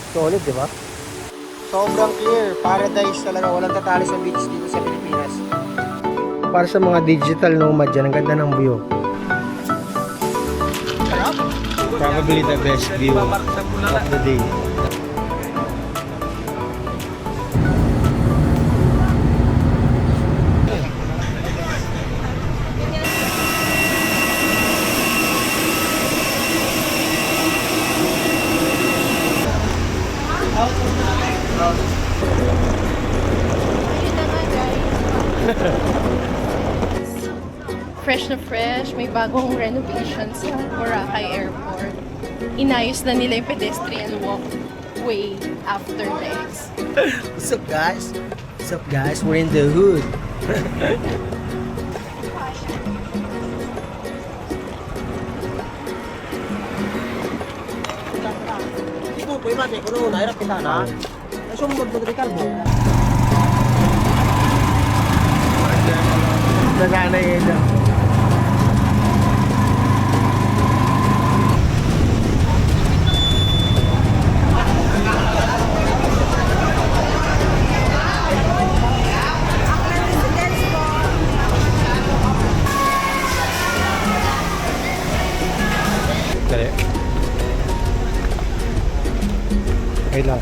Solid, di ba? Sobrang clear. Paradise talaga. Walang tatalo sa beach dito sa Pilipinas. Para sa mga digital nomad dyan, ang ganda ng view. Probably the best view of the day. Fresh na fresh, may bagong renovation sa Boracay Airport. Inayos na nila yung pedestrian walkway after legs. What's up, guys? What's up, guys? We're in the hood. Ito, pwede ba? Kuno, nahirap kita na. Nasumbag na Ricardo. Nasanay yun na. Dali. Wait lang.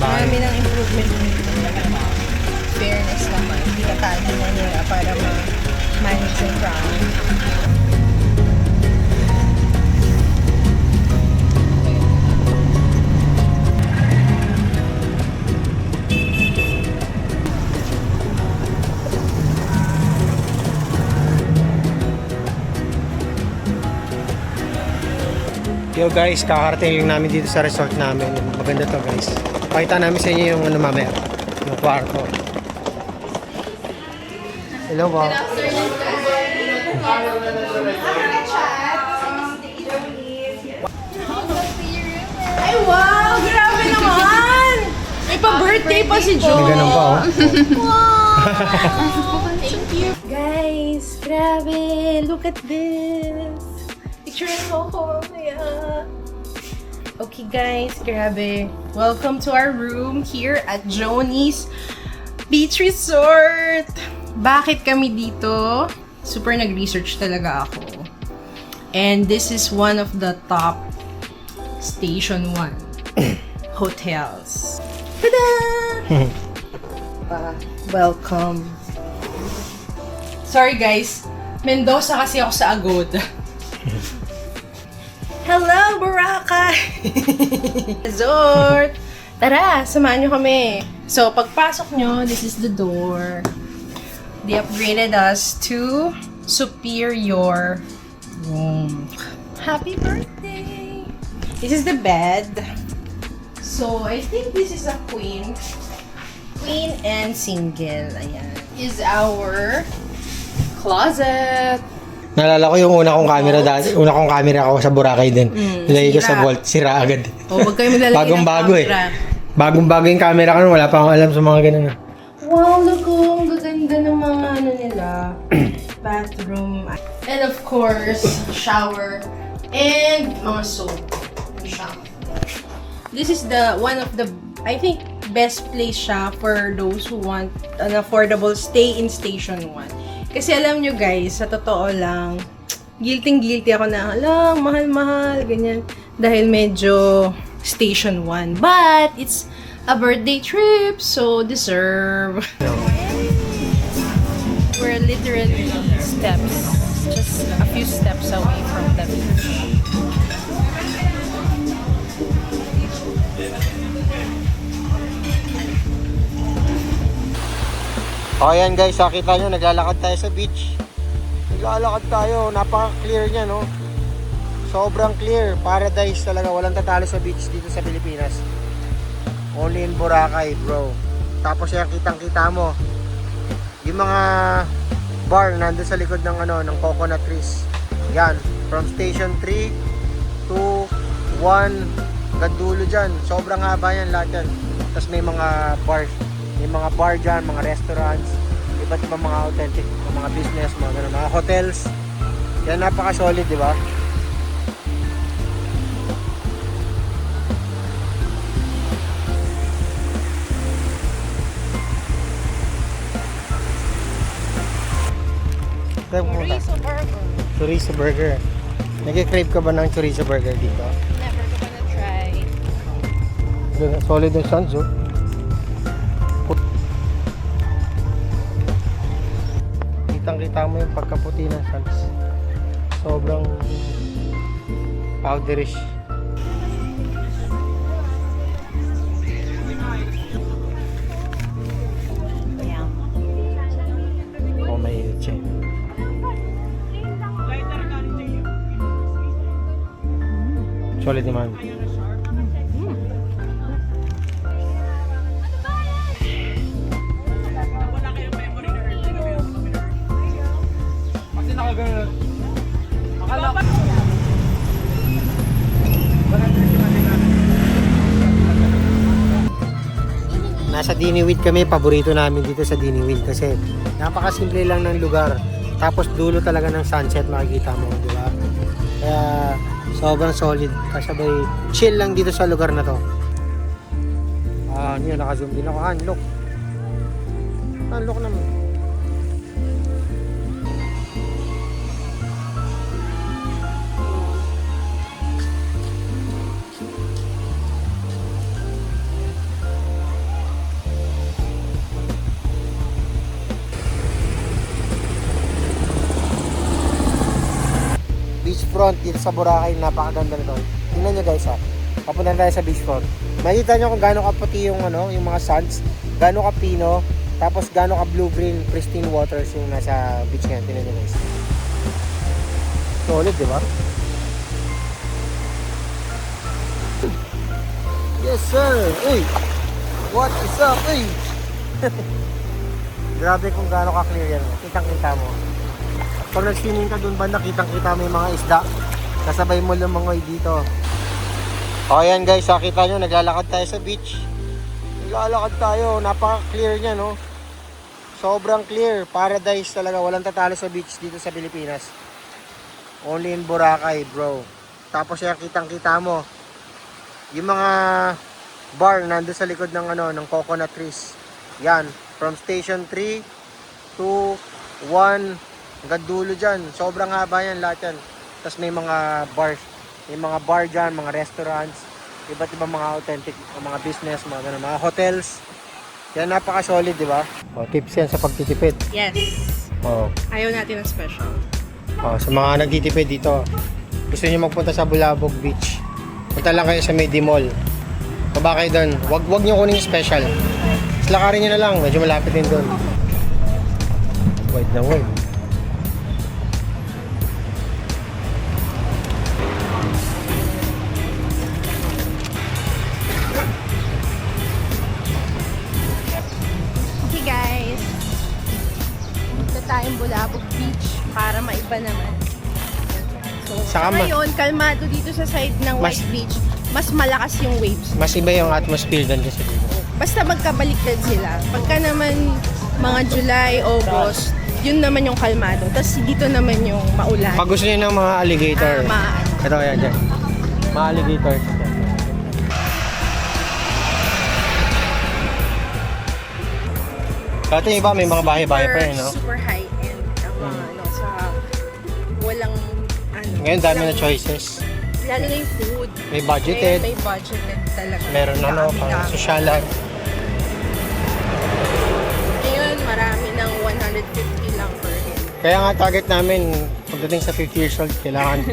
Marami ng improvement dito. Fairness naman. Hindi katali na nila para ma-manage yung crowd. Yo guys, kakarating lang namin dito sa resort namin. Maganda to guys. Pakita namin sa inyo yung ano mamaya, yung kwarto. Hello po. Ay, wow! Grabe naman! May pa-birthday pa si Joe. May ganun pa oh. Wow! Thank you. Guys, grabe! Look at this! Picturein mo ko. Yeah. Okay guys, grabe. Welcome to our room here at Joni's Beach Resort. Bakit kami dito? Super nag-research talaga ako. And this is one of the top Station 1 hotels. Tada! Welcome. Sorry guys, Mendoza kasi ako sa Agoda. Hello, Boracay! Resort! Tara, samahan nyo kami. So, pagpasok nyo, this is the door. They upgraded us to superior room. Happy birthday! This is the bed. So, I think this is a queen. Queen and single. Ayan. Is our closet. Naalala ko yung una kong camera dati. Una kong camera ako sa Boracay din. Nilagay ko sa sira. vault, sira agad. O, wag kayo maglalagay Bagong-bago ng eh. camera. Bagong-bago yung camera ko nun, wala pa akong alam sa mga ganun. Wow, look oh, ang gaganda ng mga ano nila. Bathroom. And of course, shower. And mga soap. Shampoo. This is the one of the, I think, best place siya for those who want an affordable stay in Station 1. Kasi alam nyo guys, sa totoo lang, guilty ako na, alam, mahal-mahal, ganyan. Dahil medyo Station 1. But, it's a birthday trip, so deserve. We're literally steps, just a few steps away from the beach. O yan guys, nakita nyo, naglalakad tayo sa beach. Naglalakad tayo, napaka-clear niya no. Sobrang clear, paradise talaga, walang tatalo sa beach dito sa Pilipinas. Only in Boracay, bro. Tapos yan, kitang-kita mo. Yung mga bar nandun sa likod ng ng coconut trees. Yan, from station 3 to 1 hanggang dulo dyan. Sobrang haba yan lahat yan. Tapos may mga bars. May mga bar dyan, mga restaurants. Iba't ibang mga authentic, mga business, mga ganun, mga hotels. Yan, napaka-solid, di ba? Chorizo burger. Chorizo burger. Nag-crave ka ba ng chorizo burger dito? Never gonna try. Solid yung suns, oh. Kitang-kita mo yung pagkaputi ng suns. Sobrang powderish. Oh, may ilche. Solid naman. Kasi nakagano'n. Akala ko. Nasa Diniwid kami, paborito namin dito sa Diniwid kasi napakasimple lang ng lugar. Tapos dulo talaga ng sunset makikita mo, di ba? Kaya sobrang solid. Kasabay chill lang dito sa lugar na to. Yun, naka-zoom din ako. Unlock. Unlock naman. Beachfront dito sa Boracay, napakaganda nito. Tingnan nyo guys ha. Papunta tayo sa beachfront. Makikita nyo kung gaano kaputi yung yung mga sands, gaano ka pino, tapos gaano ka blue-green pristine waters yung nasa beach ngayon. Tingnan nyo guys. Solid, di ba? Yes sir! Uy! What is up? Uy! Grabe kung gaano ka clear yan. Kitang-kita mo. Pag nag-swimming ka dun banda, kitang-kita mo yung mga isda. Kasabay mo lumangoy dito. O yan guys, nakita nyo, naglalakad tayo sa beach. Naglalakad tayo, napaka-clear nya, no? Sobrang clear, paradise talaga. Walang tatalo sa beach dito sa Pilipinas. Only in Boracay, bro. Tapos yan, kitang-kita mo. Yung mga bar nandun sa likod ng ng coconut trees. Yan, from station 3 to 1 hanggang dulo dyan. Sobrang haba yan lahat yan. Tapos may mga bars. May mga bar dyan, mga restaurants. Iba't ibang mga authentic, mga business, mga ganun, mga hotels. Yan, napaka-solid, di ba? O, tips yan sa pagtitipid. Yes. O, Ayaw natin ng special. sa mga nagtitipid dito, gusto niyo magpunta sa Bulabog Beach, punta lang kayo sa Medi Mall. Baba kayo doon. Wag niyo kunin yung special. Lakarin niyo na lang. Medyo malapit din doon. Wide na wide. Okay guys. Punta tayong Bulabog Beach para maiba naman. So, Saka ngayon, kalmado dito sa side ng White Beach. Mas malakas yung waves. Mas iba yung atmosphere doon kasi dito. Basta magkabaliktad sila. Pagka naman mga July, August, yun naman yung kalmado. Tapos dito naman yung maulan. Pag gusto niyo ng mga alligator, ito yan dyan. Mga alligator. Dati yung iba may mga bahay-bahay pa rin, no? Super high-end ang mga sa walang Ngayon dami na choices. lalo na yung food. May budgeted. May budgeted talaga. Meron pang sosyalan. Ngayon, marami ng 150 lang per head. Kaya nga target namin, pagdating sa 50 years old, kailangan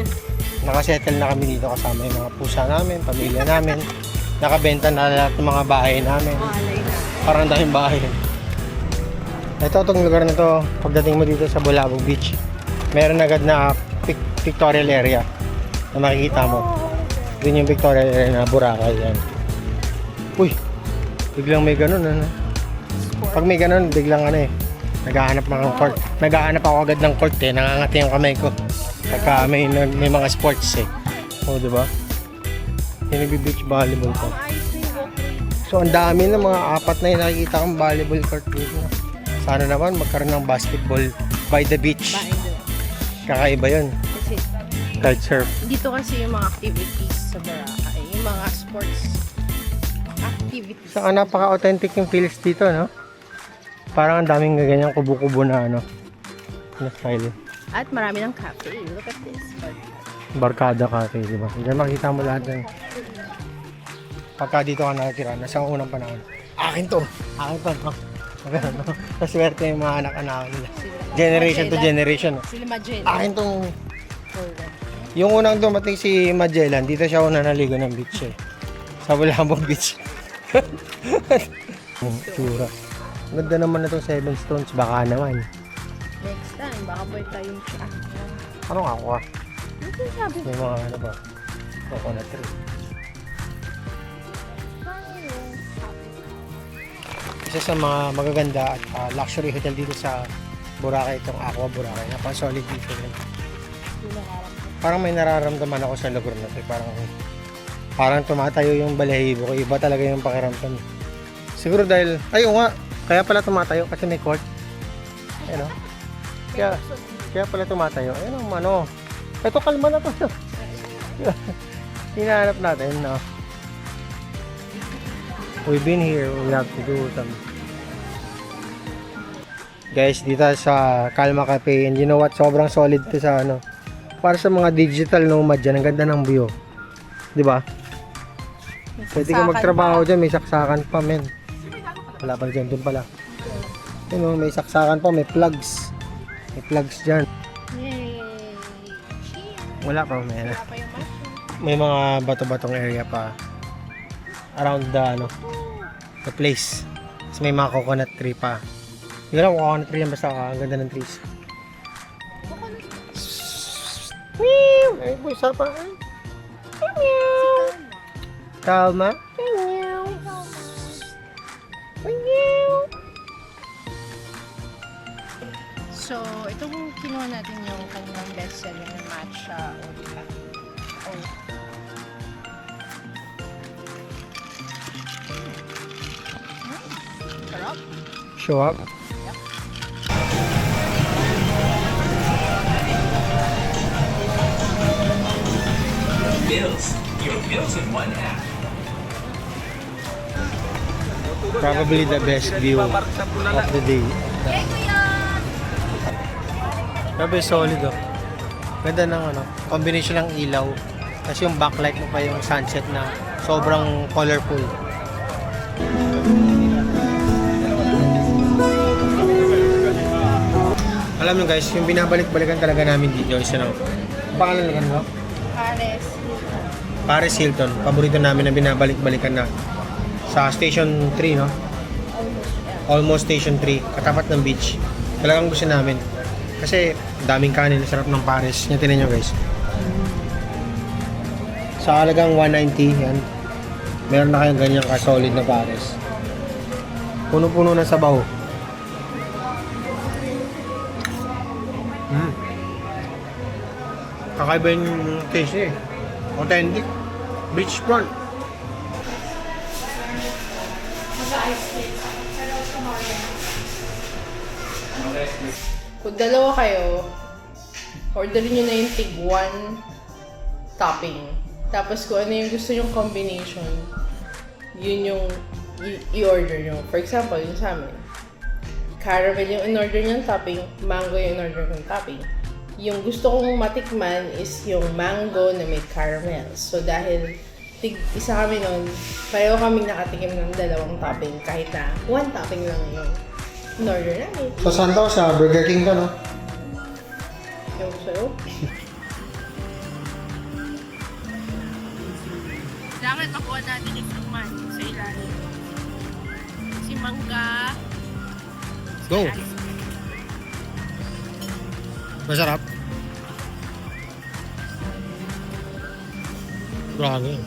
nakasettle na kami dito kasama yung mga pusa namin, pamilya namin. Nakabenta na lahat ng mga bahay namin. Malay na. Parang daming bahay. Ito, itong lugar na to, pagdating mo dito sa Bulabog Beach, meron agad na pictorial area na makikita mo. Doon yung pictorial area na Boracay yan. Uy, Biglang may ganun, ano? Pag may ganun, biglang ano eh. Naghahanap ng court. Naghahanap ako agad ng court eh. Nangangati yung kamay ko. Pagka may mga sports eh. O, diba? Yung nagbe-beach volleyball ko. So, ang dami na mga apat na yung nakikita kong volleyball court dito. Sana naman magkaroon ng basketball by the beach. Kakaiba yun. Kasi Kite surf. dito kasi yung mga activities sa Boracay. Yung mga sports activities. So, napaka-authentic yung feels dito, no? Parang ang daming ganyang kubo-kubo na ano. Na style. At marami ng cafe. Look at this. Barkada Cafe, di ba? Diyan makita mo lahat ng pagka dito ka nakatira, nasa unang panahon. Akin to! Akin to, no? Ganun, no? Maswerte yung mga anak-anak nila. Generation to generation. No? Sila Magellan. Akin tong... Yung unang dumating si Magellan, dito siya una naligo ng beach eh. Sa Bulambog Beach. Tsura. Ganda naman na itong 7 Stones, baka naman. Next time, baka boy tayong chat. Ano nga ako ah? Ano sinasabi? May mga ano ba? Coconut tree. Isa sa mga magaganda at luxury hotel dito sa Boracay, itong Aqua Boracay. Napaka-solid dito. Parang may nararamdaman ako sa lugar na ito. Parang tumatayo yung balahibo ko. Iba talaga yung pakiramdam. Siguro dahil, ayun nga, kaya pala tumatayo kasi may court. Ayun o. Kaya pala tumatayo. Ayun ang ano. Ito kalma na to. Hinahanap natin, no? We've been here, we have to do some. Guys, dito sa Calma Cafe, and you know what, sobrang solid to sa ano. Para sa mga digital nomad dyan, ang ganda ng view. Di ba? Pwede ka magtrabaho dyan, may saksakan pa, men. Wala pa dyan, dun pala. Yun o, may saksakan pa, may plugs. May plugs dyan. Yay! Wala pa, men. Wala pa yung mushroom. May mga bato-batong area pa around the ano, the place. Tapos may mga coconut tree pa. Hindi ko alam kung coconut tree yan, basta ang ganda ng trees. Meow! Ay, boy, sapa. Meow! Kalma. Meow! Meow! So, itong kinuha natin yung kanilang bestseller na matcha oat. Sarap. Show up. Bills. Your bills in one app. Probably the best view of the day. Grabe, solid oh. Ganda ng ano, combination ng ilaw. Tapos yung backlight mo pa yung sunset na sobrang colorful. Alam nyo guys, yung binabalik-balikan talaga namin dito is ano, pangalan na ano? Pares. Paris Hilton. Paborito namin na binabalik-balikan na sa Station 3, no? Almost Station 3, katapat ng beach. Talagang gusto namin. Kasi daming kanin, sarap ng Paris. Yan, tinan nyo guys. Sa halagang 190, yan. Meron na kayong ganyang ka-solid na Paris. Puno-puno ng sabaw. Kakaiba yung taste eh. Authentic. Beachfront. Kung dalawa kayo, orderin nyo na yung tig 1 topping. Tapos kung ano yung gusto yung combination, yun yung i-order nyo. For example, yung sa amin, caramel yung in-order nyo topping, mango yung in-order nyo topping. Yung gusto kong matikman is yung mango na may caramel. So dahil isa kami nun, pareho kaming nakatikim ng dalawang topping kahit na 1 topping lang yung in-order namin. So saan to? Sa Burger King ka, no? Yung sa'yo? Dapat makuha natin yung man sa ilalim. Si mangga. Go! Masarap. Grabe.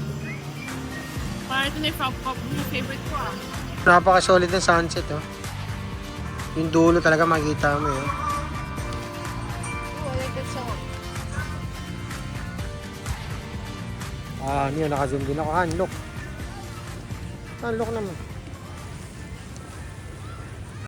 Parang ito na yung favorite ko ah. Napaka-solid ng sunset, oh. Yung dulo talaga makikita mo, eh. Oh, I like that song. Ano yun, naka-zoom din ako. Unlock. Unlock naman.